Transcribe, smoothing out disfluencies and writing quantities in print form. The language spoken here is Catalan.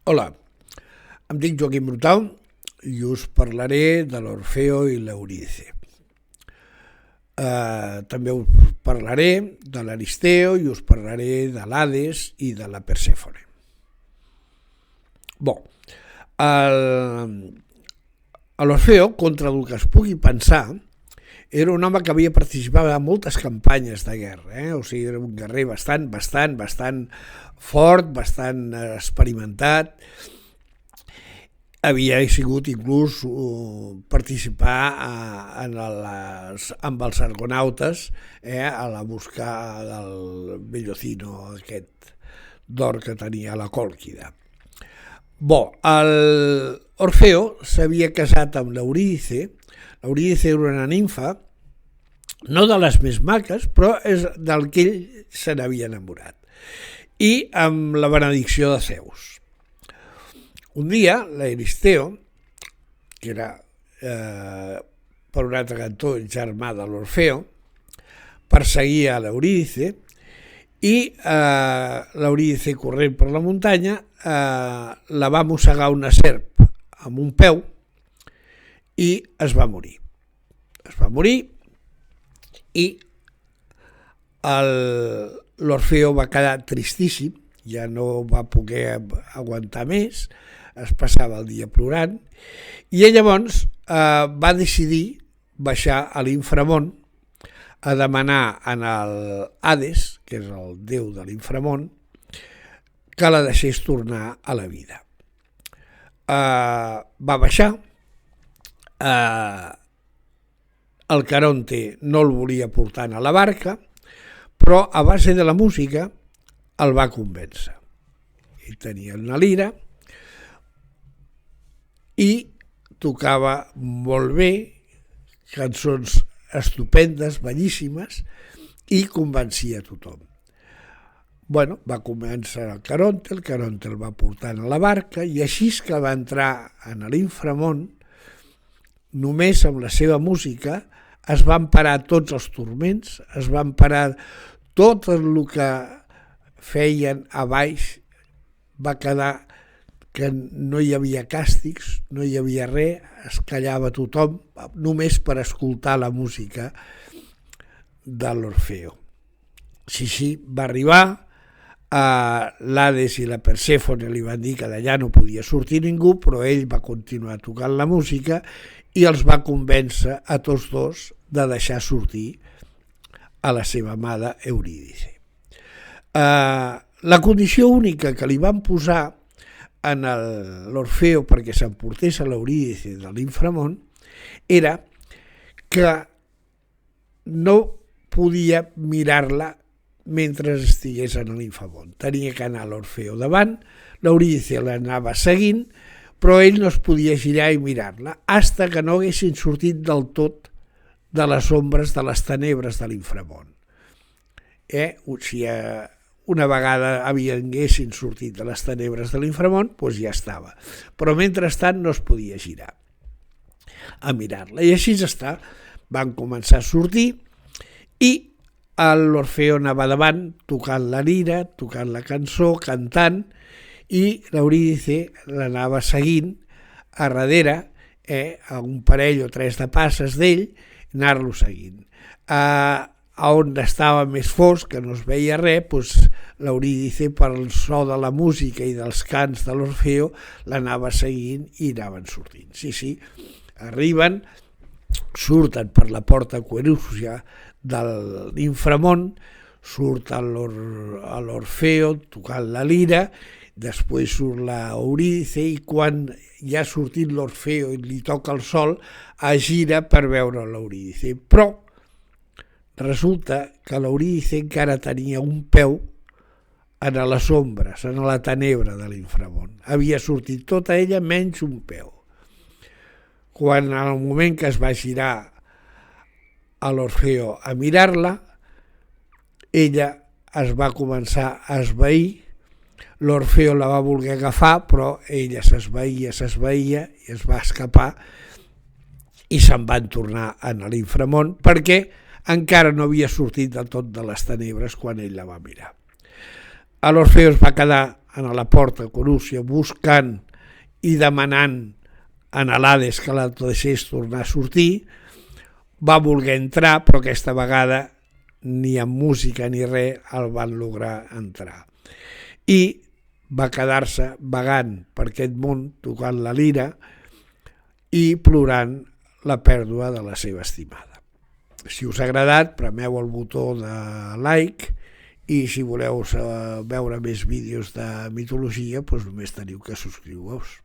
Hola, em dic Joaquim Brutal i us parlaré de l'Orfeo i l'Eurídice. També us parlaré de l'Aristeo i us parlaré de l'Hades i de la Persèfone. L'Orfeo, contra el que es pugui pensar, era un home que havia participat en moltes campanyes de guerra, O sigui, era un guerrer bastant fort, bastant experimentat. Havia sigut inclús participar amb els argonautes a la busca del vellocino aquest d'or que tenia la Còlquida. L'Orfeo s'havia casat amb l'Eurídice. L'Eurídice era una nimfa, no de les més maques, però és del que ell se n'havia enamorat, i amb la benedicció de Zeus. Un dia, l'Aristeo, que era, per un altre cantó, germà de l'Orfeo, perseguia l'Eurídice i l'Eurídice, corrent per la muntanya, la va mossegar una serp amb un peu i es va morir. Es va morir i l'Orfeo va quedar tristíssim, ja no va poder aguantar més, es passava el dia plorant, i llavors va decidir baixar a l'inframón a demanar a l'Hades, que és el déu de l'inframón, que la deixés tornar a la vida. Va baixar, el Caronte no el volia portar a la barca, però a base de la música el va convèncer. Ell tenia una lira i tocava molt bé, cançons estupendes, bellíssimes, i convencia a tothom. Va convèncer el Caronte el va portar a la barca, i així que va entrar en l'inframón, només amb la seva música es van parar tots els turments, es van parar tot el que feien a baix, va quedar que no hi havia càstigs, no hi havia res, es callava tothom només per escoltar la música de l'Orfeo. Sí, va arribar, l'Hades i la Persèfone li van dir que d'allà no podia sortir ningú, però ell va continuar tocant la música i els va convèncer a tots dos de deixar sortir a la seva amada Eurídice. La condició única que li van posar en l'Orfeo perquè s'emportés a l'Eurídice de l'inframón era que no podia mirar-la mentre estigués en l'inframón. Tenia que anar l'Orfeo davant, l'Eurídice l'anava seguint, però ell no es podia girar i mirar-la fins que no haguessin sortit del tot de les ombres, de les tenebres de l'inframón. Si una vegada haguessin sortit de les tenebres de l'inframón, doncs ja estava. Però mentrestant no es podia girar a mirar-la. I així està. Van començar a sortir i l'Orfeo anava davant tocant la lira, tocant la cançó, cantant, i l'Eurídice l'anava seguint a darrere, a un parell o tres de passes d'ell, anar-lo seguint. On estava més fosc, que no es veia res, doncs l'Eurídice, per el so de la música i dels cants de l'Orfeo, l'anava seguint i anaven sortint. Sí, arriben, surten per la porta Querúcia de l'inframón, surt l'Orfeo tocant la lira, després surt l'Eurídice, i quan ja ha sortit l'Orfeo i li toca el sol, es gira per veure l'Eurídice. Però resulta que l'Eurídice encara tenia un peu en les ombres, en la tenebra de l'inframón. Havia sortit tota ella menys un peu. Quan en el moment que es va girar a l'Orfeo a mirar-la, ella es va començar a esvair, l'Orfeo la va voler agafar, però ella s'esvaïa i es va escapar i se'n van tornar a l'inframón perquè encara no havia sortit del tot de les tenebres quan ell la va mirar. L'Orfeo es va quedar a la porta Corúcia buscant i demanant a l'Hades que la deixés tornar a sortir, va voler entrar, però aquesta vegada ni amb música ni res el van lograr entrar. I va quedar-se vagant per aquest món, tocant la lira i plorant la pèrdua de la seva estimada. Si us ha agradat, premeu el botó de like, i si voleu veure més vídeos de mitologia, doncs només teniu que subscriure-us.